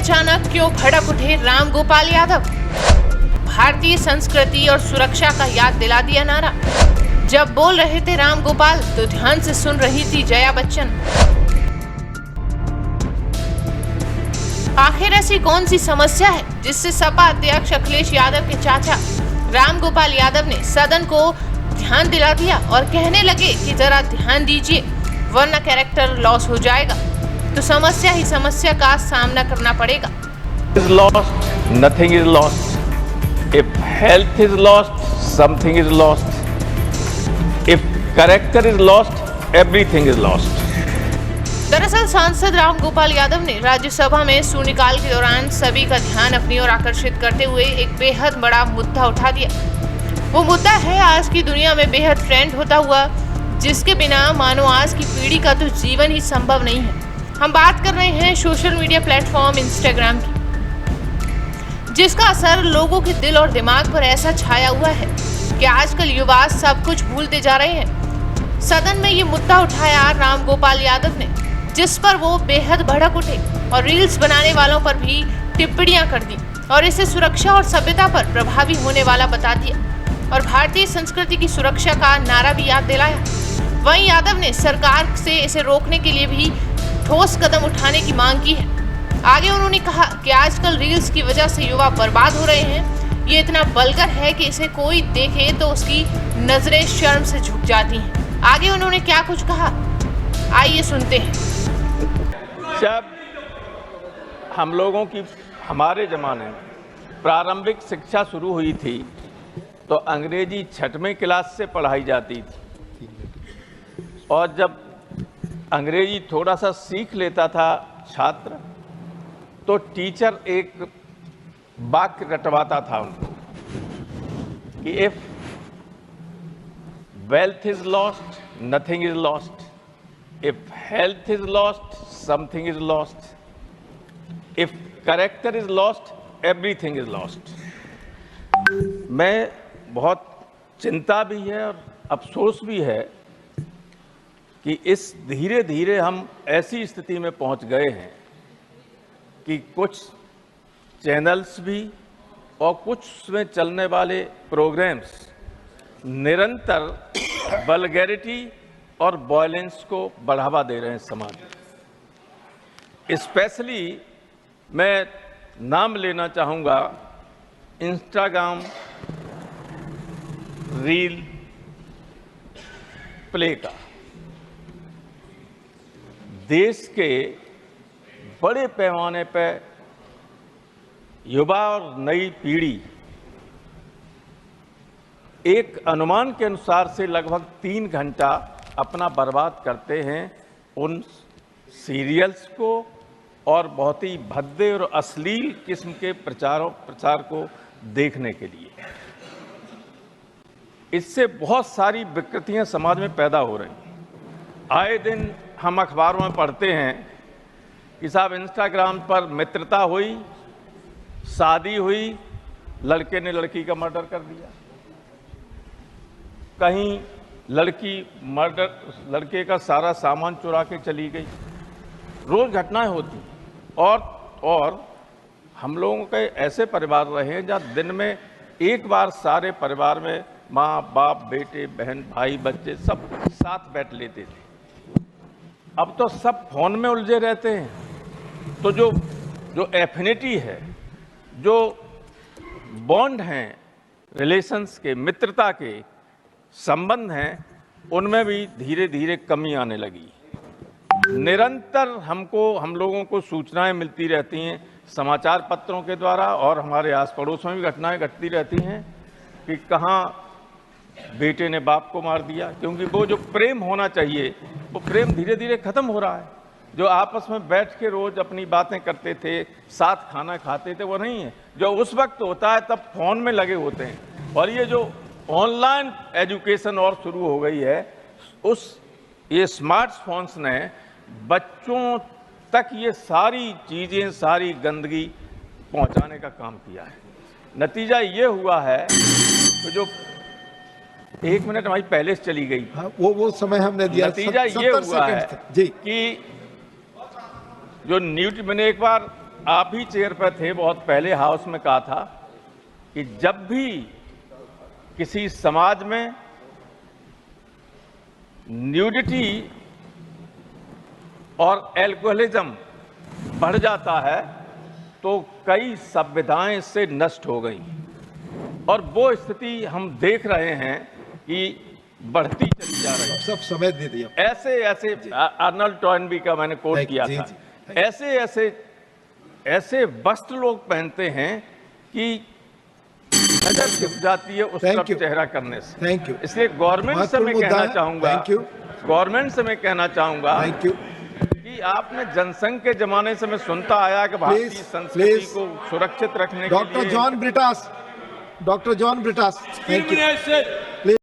अचानक क्यों भड़क उठे रामगोपाल यादव? भारतीय संस्कृति और सुरक्षा का याद दिला दिया नारा। जब बोल रहे थे रामगोपाल तो ध्यान से सुन रही थी जया बच्चन। आखिर ऐसी कौन सी समस्या है जिससे सपा अध्यक्ष अखिलेश यादव के चाचा रामगोपाल यादव ने सदन को ध्यान दिला दिया और कहने लगे कि जरा ध्यान दीजिए वरना कैरेक्टर लॉस हो जाएगा। तो समस्या ही समस्या का सामना करना पड़ेगा। Is lost, nothing is lost. If health is lost, something is lost. If character is lost, everything is lost. दरअसल सांसद रामगोपाल यादव ने राज्यसभा में शून्यकाल के दौरान सभी का ध्यान अपनी ओर आकर्षित करते हुए एक बेहद बड़ा मुद्दा उठा दिया। वो मुद्दा है आज की दुनिया में बेहद ट्रेंड होता हुआ, जिसके बिना मानो आज की पीढ़ी का तो जीवन ही संभव नहीं है। हम बात कर रहे हैं सोशल मीडिया प्लेटफॉर्म इंस्टाग्राम की, जिसका असर लोगों के दिल और दिमाग पर ऐसा छाया हुआ है कि आजकल युवा सब कुछ भूलते जा रहे हैं। सदन में ये मुद्दा उठाया रामगोपाल यादव ने, जिस पर वो बेहद भड़क उठे और रील्स बनाने वालों पर भी टिप्पणियां कर दी और इसे सुरक्षा और सभ्यता पर प्रभावी होने वाला बता दिया और भारतीय संस्कृति की सुरक्षा का नारा भी याद दिलाया। वहीं यादव ने सरकार से इसे रोकने के लिए भी ठोस कदम उठाने की मांग की है। आगे उन्होंने कहा कि आजकल रील्स की वजह से युवा बर्बाद हो रहे हैं। ये इतना बलगर है कि इसे कोई देखे तो उसकी नजरें शर्म से झुक जाती हैं। आगे उन्होंने क्या कुछ कहा, आइए सुनते हैं। जब हम लोगों की हमारे ज़माने में प्रारंभिक शिक्षा शुरू हुई थी तो अंग्रेजी 6वीं क्लास से पढ़ाई जाती थी और जब अंग्रेजी थोड़ा सा सीख लेता था छात्र तो टीचर एक वाक्य रटवाता था उनको कि if wealth is lost nothing is lost, if health is lost something is lost, if character is lost everything is lost. मैं बहुत चिंता भी है और अफसोस भी है कि इस धीरे धीरे हम ऐसी स्थिति में पहुंच गए हैं कि कुछ चैनल्स भी और कुछ उसमें चलने वाले प्रोग्राम्स निरंतर वल्गैरिटी और वॉयलेंस को बढ़ावा दे रहे हैं समाज में। स्पेशली मैं नाम लेना चाहूँगा इंस्टाग्राम रील प्ले का। देश के बड़े पैमाने पर युवा और नई पीढ़ी एक अनुमान के अनुसार से लगभग 3 घंटा अपना बर्बाद करते हैं उन सीरियल्स को और बहुत ही भद्दे और अश्लील किस्म के प्रचार को देखने के लिए। इससे बहुत सारी विकृतियां समाज में पैदा हो रही हैं। आए दिन हम अखबारों में पढ़ते हैं कि साहब इंस्टाग्राम पर मित्रता हुई, शादी हुई, लड़के ने लड़की का मर्डर कर दिया, कहीं लड़के का सारा सामान चुरा के चली गई। रोज घटनाएं होती और हम लोगों के ऐसे परिवार रहे हैं जहाँ दिन में एक बार सारे परिवार में माँ बाप बेटे बहन भाई बच्चे सब साथ बैठ लेते थे। अब तो सब फोन में उलझे रहते हैं। तो जो एफिनिटी है, जो बॉन्ड हैं, रिलेशंस के, मित्रता के संबंध हैं, उनमें भी धीरे धीरे कमी आने लगी। निरंतर हम लोगों को सूचनाएं मिलती रहती हैं समाचार पत्रों के द्वारा और हमारे आस पड़ोस में भी घटनाएं घटती रहती हैं कि कहाँ बेटे ने बाप को मार दिया, क्योंकि वो जो प्रेम होना चाहिए वो प्रेम धीरे धीरे खत्म हो रहा है। जो आपस में बैठ के रोज अपनी बातें करते थे, साथ खाना खाते थे, वो नहीं है। जो उस वक्त होता है तब फोन में लगे होते हैं। और ये जो ऑनलाइन एजुकेशन और शुरू हो गई है, ये स्मार्टफोन्स ने बच्चों तक ये सारी चीजें, सारी गंदगी पहुंचाने का काम किया है। नतीजा ये हुआ है तो जो 1 मिनट हमारी पहले से चली गई। हाँ, वो समय हमने दिया। नतीजा ये हुआ है जी कि जो न्यूज, मैंने एक बार आप ही चेयर पर थे, बहुत पहले हाउस में कहा था कि जब भी किसी समाज में न्यूडिटी और एल्कोहलिज्म बढ़ जाता है तो कई सभ्यताएं इससे नष्ट हो गई, और वो स्थिति हम देख रहे हैं कि बढ़ती चली जा रही है। सब समय दे दिया। ऐसे ऐसे आर्नल्ड टॉयनबी का मैंने कोट किया जी, था। जी, ऐसे ऐसे ऐसे वस्त्र लोग पहनते हैं कि नजर छिप जाती है उस Thank तरफ you. चेहरा करने से। Thank you. इसलिए गवर्नमेंट से मैं महत्वपूर्ण कहना मुद्दा है। चाहूंगा, Thank you. गवर्नमेंट से मैं कहना चाहूंगा थैंक यू। कि आपने जनसंघ के जमाने से मैं सुनता आया कि भारतीय Please, संस्कृति please. को सुरक्षित रखने के डॉक्टर लिए John Brittas, doctor John Brittas, thank you.